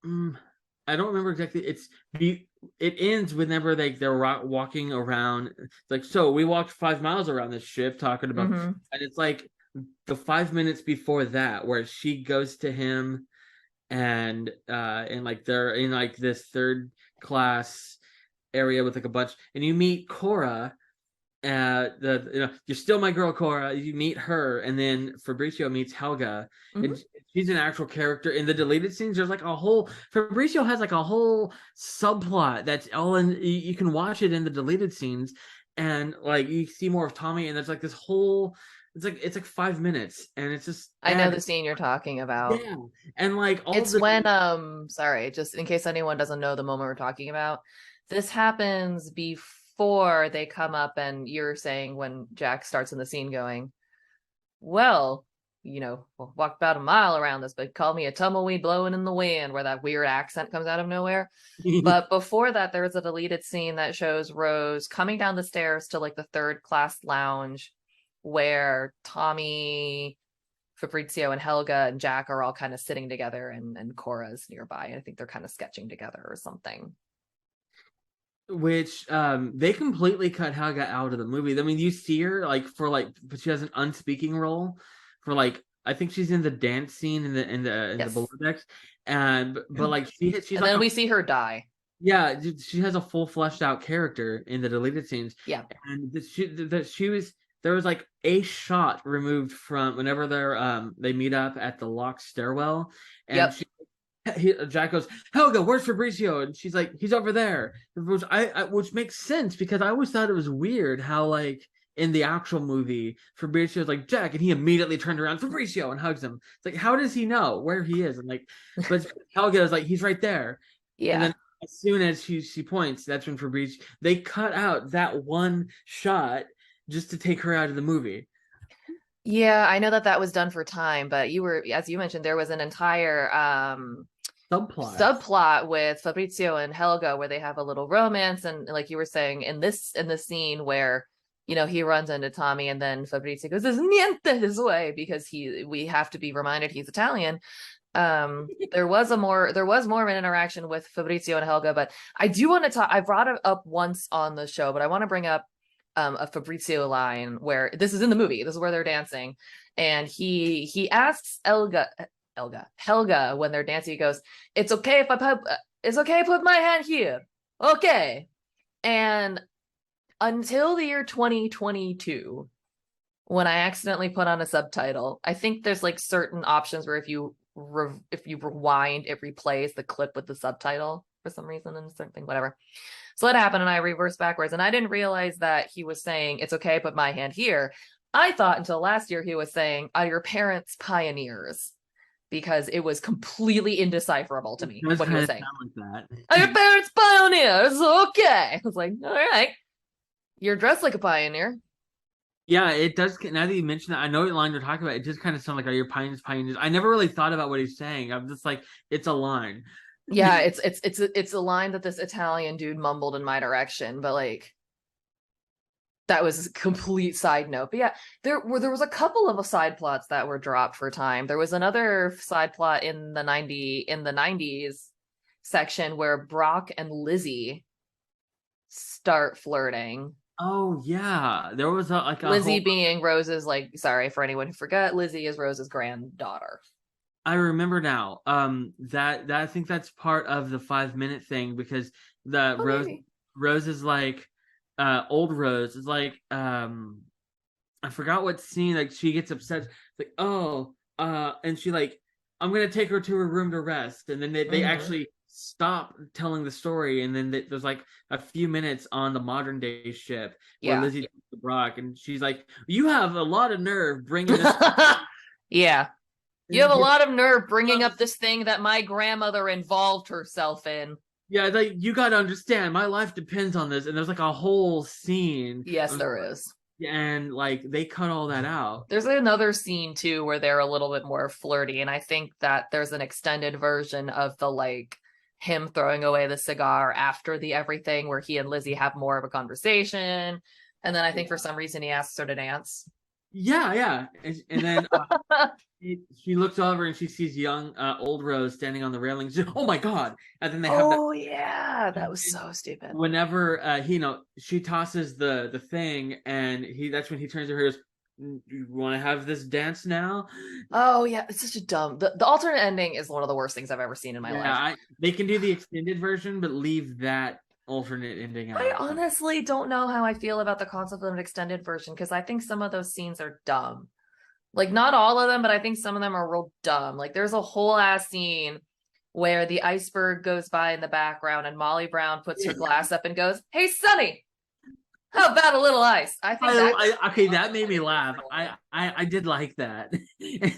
I don't remember exactly. It ends whenever they're walking around. It's like, so we walked 5 miles around this ship talking about, and it's like the 5 minutes before that where she goes to him, and like they're in like this third class area with like a bunch, and you meet Cora. You're still my girl, Cora. You meet her, and then Fabrizio meets Helga, and she's an actual character in the deleted scenes. There's like a whole Fabrizio has like a whole subplot that's all in. You can watch it in the deleted scenes, and like you see more of Tommy, and there's like this whole. It's like 5 minutes, and it's just. I know the scene you're talking about. Yeah, and like when sorry, just in case anyone doesn't know the moment we're talking about, this happens before they come up, and you're saying when Jack starts in the scene going, well, we'll walk about a mile around this, but call me a tumbleweed blowing in the wind, where that weird accent comes out of nowhere. But before that, there's a deleted scene that shows Rose coming down the stairs to like the third class lounge, where Tommy, Fabrizio, and Helga and Jack are all kind of sitting together, and Cora's nearby. I think they're kind of sketching together or something. Which they completely cut Helga out of the movie. I mean, you see her but she has an unspeaking role for like, I think she's in the dance scene in the below decks, but like she's and like then we see her die. Yeah, she has a full fleshed out character in the deleted scenes. Yeah, and there was like a shot removed from whenever they meet up at the locked stairwell, and Jack goes, Helga, where's Fabrizio? And she's like, he's over there. Which makes sense, because I always thought it was weird how like in the actual movie Fabrizio's like, Jack, and he immediately turned around Fabrizio and hugs him. It's like, how does he know where he is? And like, but Helga is like, he's right there. Yeah. And then as soon as she points, that's when Fabrizio, they cut out that one shot just to take her out of the movie. Yeah, I know that was done for time, but as you mentioned, there was an entire subplot with Fabrizio and Helga where they have a little romance, and like you were saying, in this scene where he runs into Tommy, and then Fabrizio goes, "There's niente his way," because we have to be reminded he's Italian. There was more of an interaction with Fabrizio and Helga, but I do want to talk. I brought it up once on the show, but I want to bring up a Fabrizio line where this is in the movie. This is where they're dancing, and he asks Helga when they're dancing. He goes, it's okay. Put my hand here, okay." And until the year 2022, when I accidentally put on a subtitle, I think there's like certain options where if you rewind, it replays the clip with the subtitle for some reason and certain thing, whatever. So that happened, and I reversed backwards, and I didn't realize that he was saying, "It's okay, put my hand here." I thought until last year he was saying, "Are your parents pioneers?" Because it was completely indecipherable to me It does what he kind was of saying. sound like that. "Are your parents pioneers?" Okay. I was like, all right. You're dressed like a pioneer. Yeah, it does. Now that you mention that, I know what line you're talking about. It just kind of sounds like, "Are your pioneers pioneers?" I never really thought about what he's saying. I'm just like, it's a line. Yeah, it's a line that this Italian dude mumbled in my direction, but like that was a complete side note. But yeah, there was a couple of side plots that were dropped for time. There was another side plot in the 90s section where Brock and Lizzie start flirting. Oh yeah, there was a Lizzie whole. being Rose's, like, sorry for anyone who forgot, Lizzie is Rose's granddaughter. I remember now. That I think that's part of the 5 minute thing because the Oh, maybe. Rose is like, old Rose is like, I forgot what scene. Like she gets upset, like, oh, and she like, "I'm gonna take her to her room to rest," and then they Mm-hmm. actually stop telling the story, and then there's like a few minutes on the modern day ship where Yeah. Lizzie talks to Brock, and she's like, "You have a lot of nerve bringing this." Yeah. You have And a he's lot of nerve bringing up this thing that my grandmother involved herself in. yeah, like, "You got to understand, my life depends on this." And there's like a whole scene, Yes, there is. and like they cut all that out. There's another scene too where they're a little bit more flirty, and I think that there's an extended version of the like him throwing away the cigar after the everything where he and Lizzie have more of a conversation. And then I think for some reason he asks her to dance. Yeah, yeah, and then she looks over and she sees young, old Rose standing on the railing. Oh my god! And then they have that. Oh yeah, that was so stupid. Whenever she tosses the thing, and that's when he turns to her and goes, "You want to have this dance now?" Oh yeah, it's such a dumb. The alternate ending is one of the worst things I've ever seen in my life. Yeah, they can do the extended version, but leave that alternate ending I out. honestly don't know how I feel about the concept of an extended version because I think some of those scenes are dumb. Like not all of them, but I think some of them are real dumb. Like there's a whole ass scene where the iceberg goes by in the background and Molly Brown puts her glass up and goes, "Hey, Sonny, how about a little ice?" I think Okay, that made me laugh. I did like that.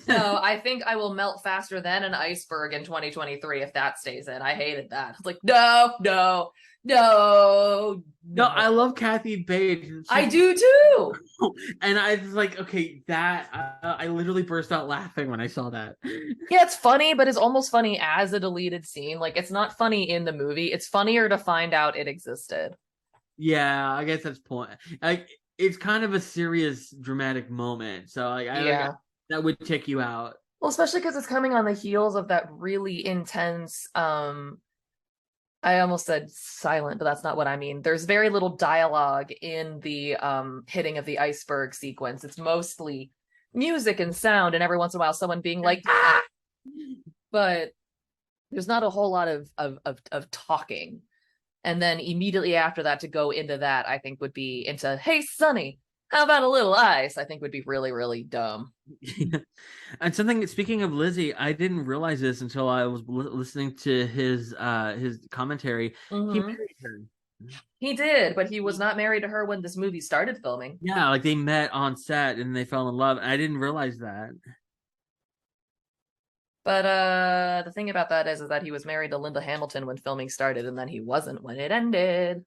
No, I think I will melt faster than an iceberg in 2023 if that stays in. I hated that. It's like, no, no, no, No, no. I love Kathy Bates. I do too. And I was like, okay, that I literally burst out laughing when I saw that. Yeah, it's funny, but it's almost funny as a deleted scene. Like, it's not funny in the movie. It's funnier to find out it existed. Yeah, I guess that's point. Like, it's kind of a serious, dramatic moment, so like, Yeah. that would tick you out. Well, especially because it's coming on the heels of that really intense, I almost said silent, but that's not what I mean. There's very little dialogue in the hitting of the iceberg sequence. It's mostly music and sound, and every once in a while someone being like, "Ah!" But there's not a whole lot of talking. And then immediately after that, to go into that, I think would be into, "Hey, Sonny, how about a little ice?" I think would be really, really dumb. And something, speaking of Lizzie, I didn't realize this until I was listening to his commentary. He Mm-hmm. married her. He did, but he was not married to her when this movie started filming. Yeah, like they met on set and they fell in love. I didn't realize that. But the thing about that is that he was married to Linda Hamilton when filming started, and then he wasn't when it ended.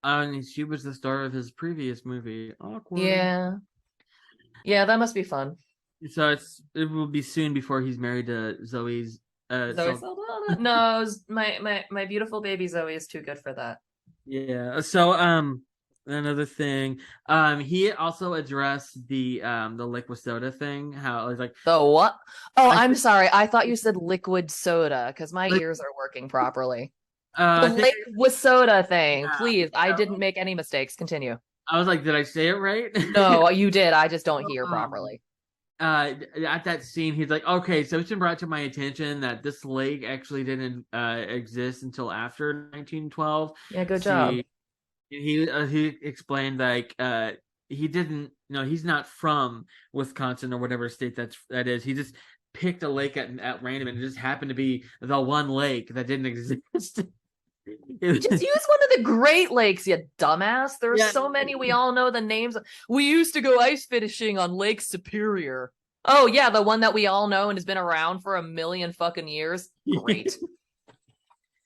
And she was the star of his previous movie. Awkward. Yeah. Yeah, that must be fun. So it will be soon before he's married to Zoe's. Zoe Saldana? No, my beautiful baby Zoe is too good for that. Yeah. So another thing, he also addressed the liquid soda thing. How it was like, The what? Oh, I I'm think sorry. I thought you said liquid soda because my like ears are working properly. The I think liquid soda thing. yeah. Please, I So didn't make any mistakes. Continue. I was like, did I say it right? No, you did. I just don't hear um, properly. at that scene, he's like, okay, so it's been brought to my attention that this lake actually didn't exist until after 1912. Yeah, good job. See, he explained like he didn't, he's not from Wisconsin or whatever state that is. He just picked a lake at random, and it just happened to be the one lake that didn't exist. Just use one of the Great Lakes, you dumbass. There are Yeah. so many we all know the names. We used to go ice fishing on Lake Superior. Oh yeah, the one that we all know and has been around for a million fucking years. Great.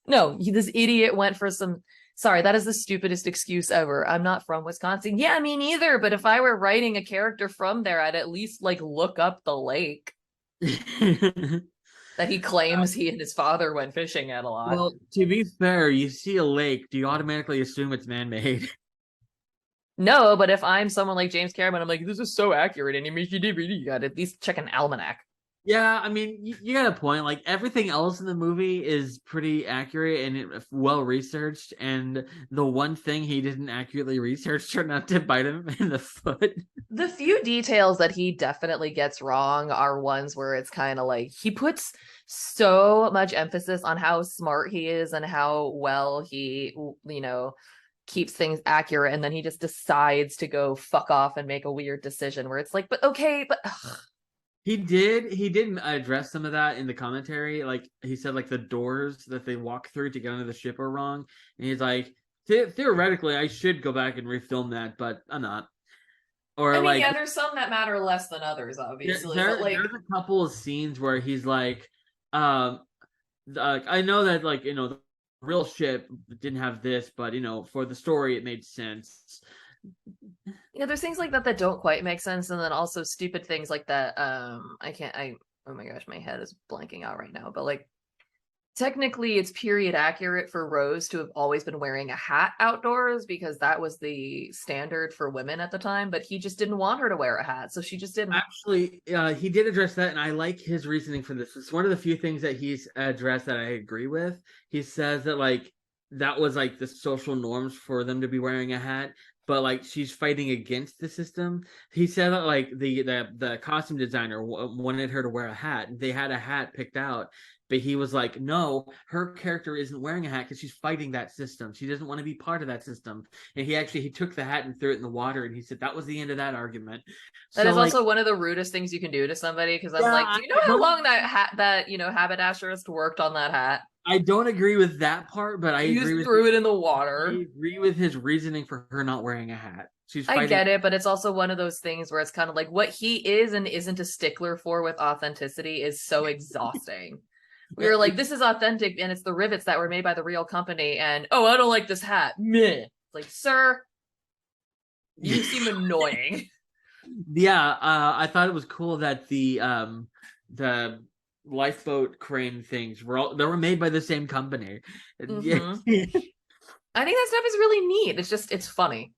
No, this idiot went for some. Sorry, that is the stupidest excuse ever. I'm not from Wisconsin. Yeah, me neither. But if I were writing a character from there, I'd at least like look up the lake that he claims he and his father went fishing at a lot. Well, to be fair, you see a lake, do you automatically assume it's man-made? No, but if I'm someone like James Cameron, I'm like, this is so accurate, and you got to at least check an almanac. Yeah, I mean, you got a point. Like everything else in the movie is pretty accurate and well researched, and the one thing he didn't accurately research turned out to bite him in the foot. The few details that he definitely gets wrong are ones where it's kind of like he puts so much emphasis on how smart he is and how well he, keeps things accurate, and then he just decides to go fuck off and make a weird decision where it's like, but okay, but ugh. He didn't address some of that in the commentary. Like he said, like the doors that they walk through to get onto the ship are wrong, and he's like, theoretically, I should go back and refilm that, but I'm not. I Or mean, like, yeah, there's some that matter less than others, obviously, but like, there's a couple of scenes where he's like, um, I know that like the real ship didn't have this, but for the story it made sense. there's things like that that don't quite make sense, and then also stupid things like that. I can't. Oh my gosh, my head is blanking out right now. But like, technically, it's period accurate for Rose to have always been wearing a hat outdoors because that was the standard for women at the time. But he just didn't want her to wear a hat, so she just didn't. Actually, he did address that, and I like his reasoning for this. It's one of the few things that he's addressed that I agree with. He says that like that was like the social norms for them to be wearing a hat, but like she's fighting against the system. He said that like the costume designer wanted her to wear a hat. They had a hat picked out, but he was like, no, her character isn't wearing a hat because she's fighting that system. She doesn't want to be part of that system. And he took the hat and threw it in the water, and he said that was the end of that argument. That So is like, also one of the rudest things you can do to somebody because I'm yeah, like, do you know how long that haberdasherist worked on that hat? I don't agree with that part, but You just threw it in the water. I agree with his reasoning for her not wearing a hat. She's I fighting. get it, but it's also one of those things where it's kind of like what he is and isn't a stickler for with authenticity is so exhausting. We were like, this is authentic, and it's the rivets that were made by the real company, and oh, I don't like this hat. Meh. Like, sir, you seem annoying. Yeah, I thought it was cool that the lifeboat crane things they were made by the same company. Mm-hmm. I think that stuff is really neat. It's funny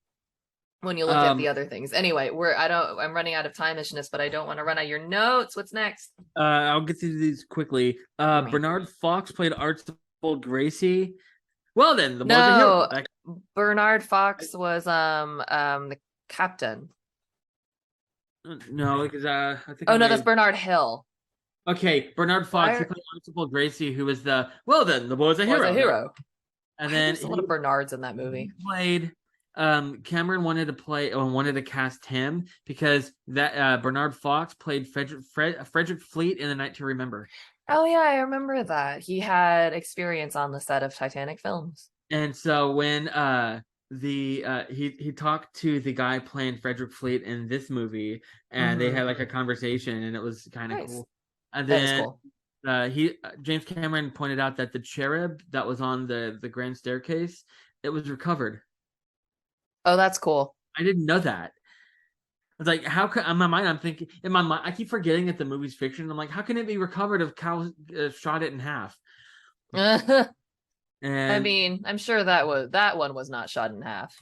when you look at the other things. Anyway, I'm running out of time, Missionist, but I don't want to run out your notes. What's next? I'll get through these quickly. Bernard Fox played Archibald Gracie. Well then, the boy's a hero. Bernard Fox was the captain. No, because I think. Oh no, that's Bernard Hill. Okay, Bernard Fox. He played Archibald Gracie, who was the boy's a hero. A hero. And then there's a lot of Bernards in that movie. Played. Cameron wanted to cast him because that Bernard Fox played Frederick Fleet in The Night to Remember. Oh yeah, I remember that. He had experience on the set of Titanic films. And so when he talked to the guy playing Frederick Fleet in this movie, and they had like a conversation, and it was kind of cool. And then James Cameron pointed out that the cherub that was on the grand staircase, it was recovered. Oh, that's cool. I didn't know that. It's like, how can in my mind I'm thinking in my mind I keep forgetting that the movie's fiction. I'm like, how can it be recovered if Cal shot it in half? And I mean, I'm sure that one was not shot in half.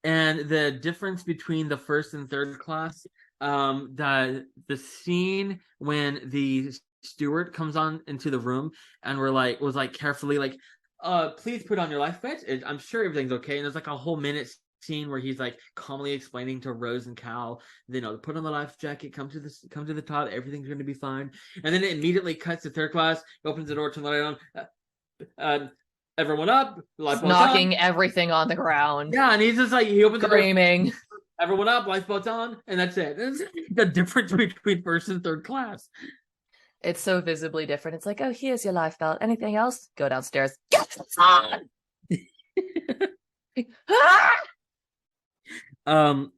And the difference between the first and third class, the scene when the steward comes on into the room and was like carefully like, please put on your life vest. I'm sure everything's okay. And there's like a whole minute scene where he's like calmly explaining to Rose and Cal, put on the life jacket, come to the top, everything's going to be fine. And then it immediately cuts to third class, opens the door, turns the light on, everyone up, Just lifeboat's on. knocking everything on the ground, Yeah, and he's just like he opens the door, screaming. everyone up, lifeboat's on, and that's it. It's the difference between first and third class. It's so visibly different. It's like, oh, here's your life belt. Anything else? Go downstairs. Yes, it's on. And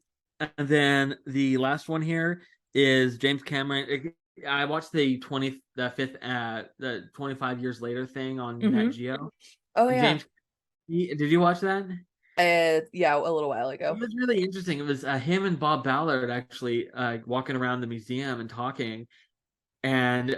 then the last one here is James Cameron. I watched the 25 years later thing on Nat Geo. Oh yeah. Did you watch that? Yeah, a little while ago. It was really interesting. It was him and Bob Ballard actually walking around the museum and talking, and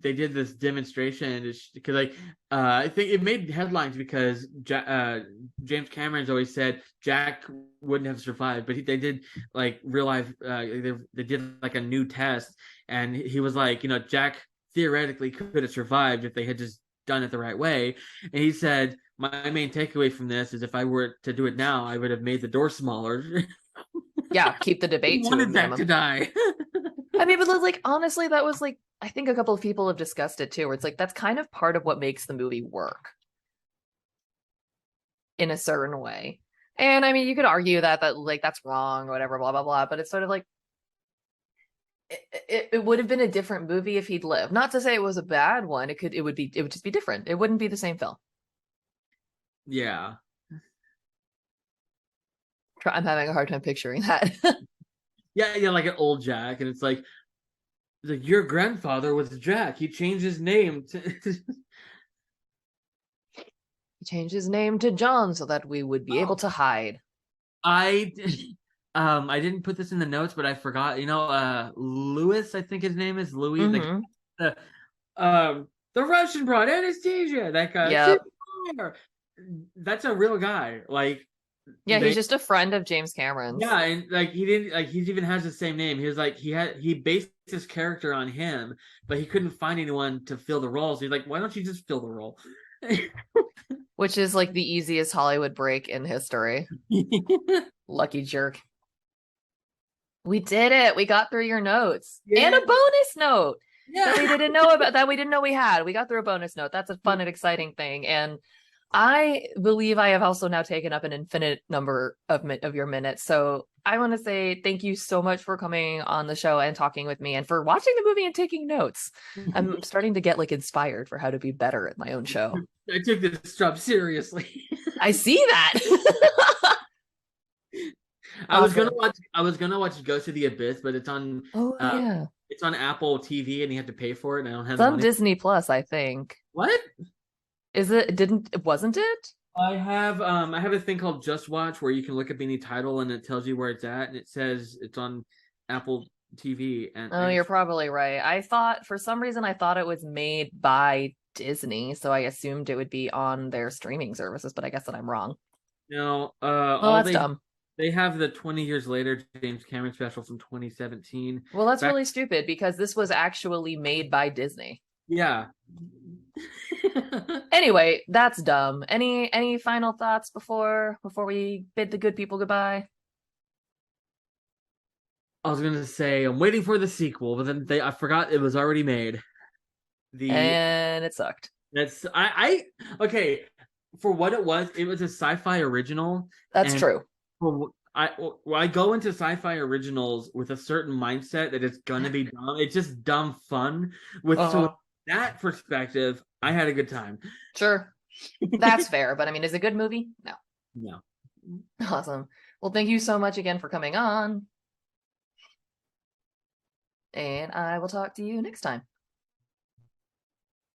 they did this demonstration because I think it made headlines because James Cameron's always said Jack wouldn't have survived, but they did like real life they did like a new test, and he was like, Jack theoretically could have survived if they had just done it the right way. And he said, my main takeaway from this is if I were to do it now, I would have made the door smaller. Yeah, keep the debate to a minimum. Jack to die. I mean, but like honestly, that was like I think a couple of people have discussed it too, where it's like that's kind of part of what makes the movie work in a certain way. And I mean, you could argue that like that's wrong or whatever, blah blah blah. But it's sort of like it would have been a different movie if he'd lived. Not to say it was a bad one. It would just be different. It wouldn't be the same film. Yeah. I'm having a hard time picturing that. Yeah, like an old Jack, and it's like your grandfather was Jack. He changed his name to. He changed his name to John so that we would be able to hide. I didn't put this in the notes, but I forgot. Louis, I think his name is Louis. Mm-hmm. The Russian brought anesthesia. That guy. Yep. That's a real guy. Like. Yeah, he's just a friend of James Cameron's. Yeah, and like he didn't like he even has the same name. He was like he based his character on him, but he couldn't find anyone to fill the role. So he's like, why don't you just fill the role? Which is like the easiest Hollywood break in history. Lucky jerk. We did it. We got through your notes. Yeah. And a bonus note. Yeah. That we didn't know about, that we didn't know we had. We got through a bonus note. That's a fun and exciting thing. And I believe I have also now taken up an infinite number of your minutes. So I want to say thank you so much for coming on the show and talking with me and for watching the movie and taking notes. I'm starting to get like inspired for how to be better at my own show. I took this job seriously. I see that. I was gonna watch Ghost of the Abyss, but it's on it's on Apple TV and you have to pay for it, and I don't have it's on Disney Plus, I think. What? Wasn't it? I have a thing called Just Watch where you can look up any title and it tells you where it's at, and it says it's on Apple TV. And you're probably right. For some reason I thought it was made by Disney, so I assumed it would be on their streaming services, but I guess that I'm wrong. No, that's dumb. They have the 20 years later James Cameron special from 2017. Well, that's really stupid because this was actually made by Disney. Yeah. Anyway, that's dumb. Any final thoughts before we bid the good people goodbye? I was gonna say I'm waiting for the sequel, but then I forgot it was already made. And it sucked. That's okay. For what it was a sci-fi original. That's true. I go into sci-fi originals with a certain mindset that it's gonna be dumb. It's just dumb fun. So that perspective, I had a good time. Sure. That's fair. But I mean, is it a good movie? No. No. Awesome. Well, thank you so much again for coming on. And I will talk to you next time.